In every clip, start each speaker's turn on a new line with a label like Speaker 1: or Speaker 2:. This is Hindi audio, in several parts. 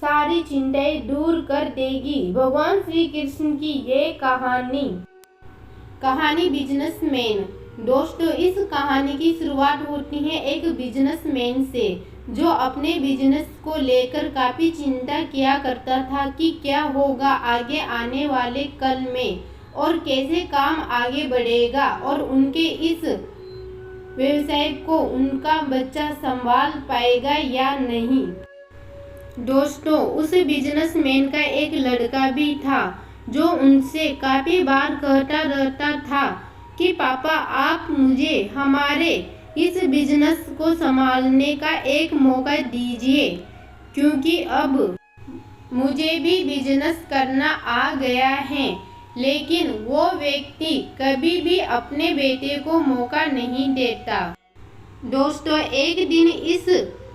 Speaker 1: सारी चिंताएं दूर कर देगी। भगवान श्री कृष्ण की ये कहानी बिजनेसमैन। दोस्तों, इस कहानी की शुरुआत होती है एक बिजनेसमैन से जो अपने बिजनेस को लेकर काफी चिंता किया करता था कि क्या होगा आगे आने वाले कल में और कैसे काम आगे बढ़ेगा और उनके इस व्यवसाय को उनका बच्चा संभाल पाएगा या नहीं। दोस्तों, उस बिजनेसमैन का एक लड़का भी था जो उनसे काफी बार कहता रहता था कि पापा, आप मुझे हमारे इस बिजनेस को संभालने का एक मौका दीजिए, क्योंकि अब मुझे भी बिजनेस करना आ गया है। लेकिन वो व्यक्ति कभी भी अपने बेटे को मौका नहीं देता। दोस्तों, एक दिन इस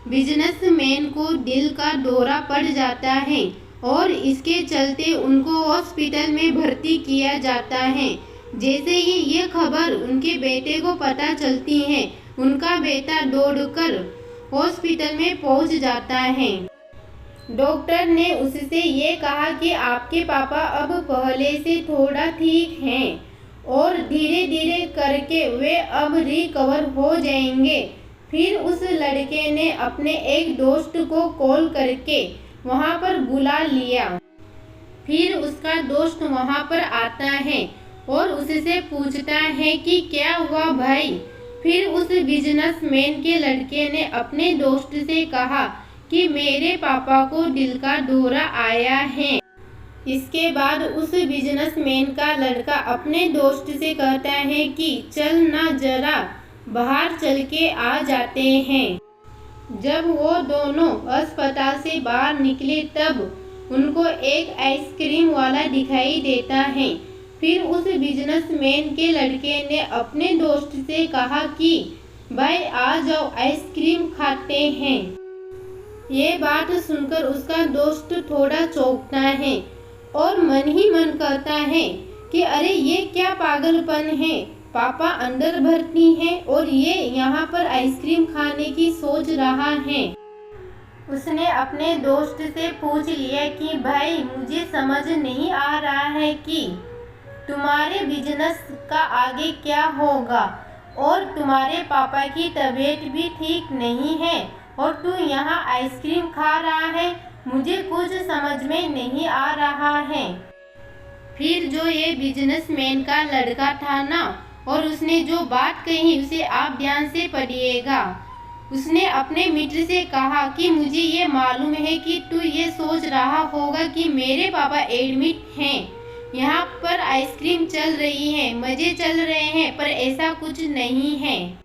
Speaker 1: बिजनेसमैन को दिल का दौरा पड़ जाता है और इसके चलते उनको हॉस्पिटल में भर्ती किया जाता है। जैसे ही ये खबर उनके बेटे को पता चलती है, उनका बेटा दौड़कर हॉस्पिटल में पहुंच जाता है। डॉक्टर ने उससे ये कहा कि आपके पापा अब पहले से थोड़ा ठीक हैं और धीरे धीरे करके वे अब रिकवर हो जाएंगे। फिर उस लड़के ने अपने एक दोस्त को कॉल करके वहाँ पर बुला लिया। फिर उसका दोस्त वहाँ पर आता है और उससे पूछता है कि क्या हुआ भाई। फिर उस बिजनेसमैन के लड़के ने अपने दोस्त से कहा कि मेरे पापा को दिल का दौरा आया है। इसके बाद उस बिजनेसमैन का लड़का अपने दोस्त से कहता है कि चल ना जरा बाहर चल के आ जाते हैं। जब वो दोनों अस्पताल से बाहर निकले तब उनको एक आइसक्रीम वाला दिखाई देता है। फिर उस बिजनेसमैन के लड़के ने अपने दोस्त से कहा कि भाई आ जाओ, आइसक्रीम खाते हैं। ये बात सुनकर उसका दोस्त थोड़ा चौंकता है और मन ही मन कहता है कि अरे ये क्या पागलपन है, पापा अंदर भर्ती हैं और ये यहाँ पर आइसक्रीम खाने की सोच रहा है। उसने अपने दोस्त से पूछ लिया कि भाई, मुझे समझ नहीं आ रहा है कि तुम्हारे बिजनेस का आगे क्या होगा और तुम्हारे पापा की तबीयत भी ठीक नहीं है और तू यहाँ आइसक्रीम खा रहा है, मुझे कुछ समझ में नहीं आ रहा है। फिर जो ये बिजनेसमैन का लड़का था ना, और उसने जो बात कही उसे आप ध्यान से पढ़िएगा। उसने अपने मित्र से कहा कि मुझे ये मालूम है कि तू ये सोच रहा होगा कि मेरे पापा एडमिट हैं, यहाँ पर आइसक्रीम चल रही है, मजे चल रहे हैं, पर ऐसा कुछ नहीं है।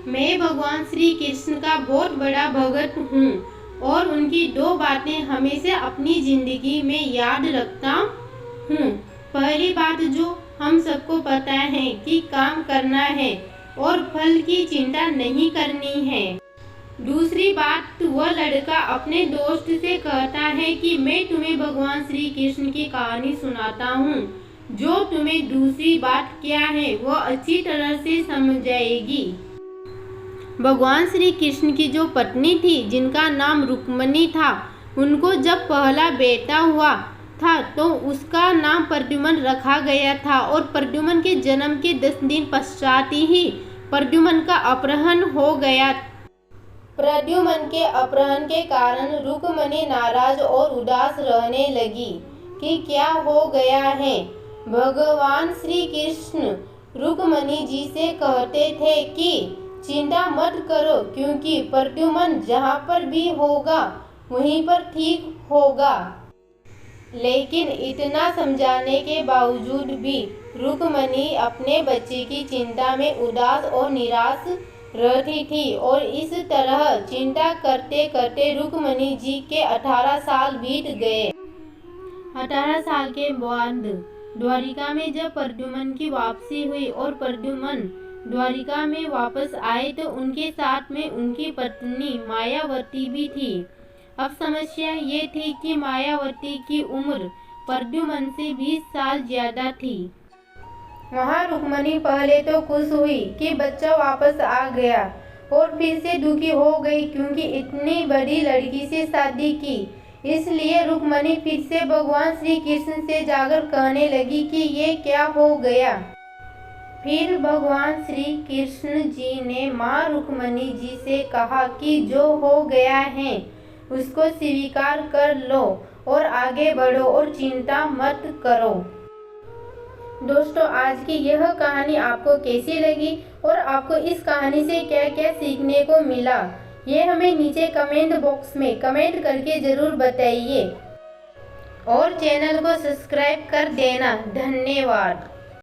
Speaker 1: मैं भगवान श्री कृष्ण का बहुत बड़ा भक्त हूँ और उनकी दो बातें हमेशा अपनी जिंदगी में याद रखता हूँ। पहली बात जो हम सबको पता है कि काम करना है और फल की चिंता नहीं करनी है। दूसरी बात, वह लड़का अपने दोस्त से कहता है कि मैं तुम्हें भगवान श्री कृष्ण की कहानी सुनाता हूँ जो तुम्हें दूसरी बात क्या है वह अच्छी तरह से समझाएगी। भगवान श्री कृष्ण की जो पत्नी थी जिनका नाम रुक्मणी था, उनको जब पहला बेटा हुआ था तो उसका नाम प्रद्युम्न रखा गया था और प्रद्युम्न के जन्म के 10 दिन पश्चात ही प्रद्युम्न का अपहरण हो गया। प्रद्युम्न के अपहरण के कारण रुक्मणी नाराज और उदास रहने लगी कि क्या हो गया है। भगवान श्री कृष्ण रुक्मणी जी से कहते थे कि चिंता मत करो, क्योंकि प्रद्युम्न जहाँ पर भी होगा वहीं पर ठीक होगा। लेकिन इतना समझाने के बावजूद भी रुक्मणी अपने बच्चे की चिंता में उदास और निराश रहती थी और इस तरह चिंता करते करते रुक्मणी जी के 18 साल बीत गए। 18 साल के बाद द्वारिका में जब प्रद्युम्न की वापसी हुई और प्रद्युम्न द्वारिका में वापस आए तो उनके साथ में उनकी पत्नी मायावती भी थी। अब समस्या ये थी कि मायावती की उम्र प्रद्युम्न से 20 साल ज्यादा थी। वहाँ रुक्मणी पहले तो खुश हुई कि बच्चा वापस आ गया और फिर से दुखी हो गई क्योंकि इतनी बड़ी लड़की से शादी की, इसलिए रुक्मणी फिर से भगवान श्री कृष्ण से जाकर कहने लगी कि ये क्या हो गया। फिर भगवान श्री कृष्ण जी ने माँ रुक्मणी जी से कहा कि जो हो गया है उसको स्वीकार कर लो और आगे बढ़ो और चिंता मत करो। दोस्तों, आज की यह कहानी आपको कैसी लगी और आपको इस कहानी से क्या क्या सीखने को मिला, ये हमें नीचे कमेंट बॉक्स में कमेंट करके ज़रूर बताइए और चैनल को सब्सक्राइब कर देना। धन्यवाद।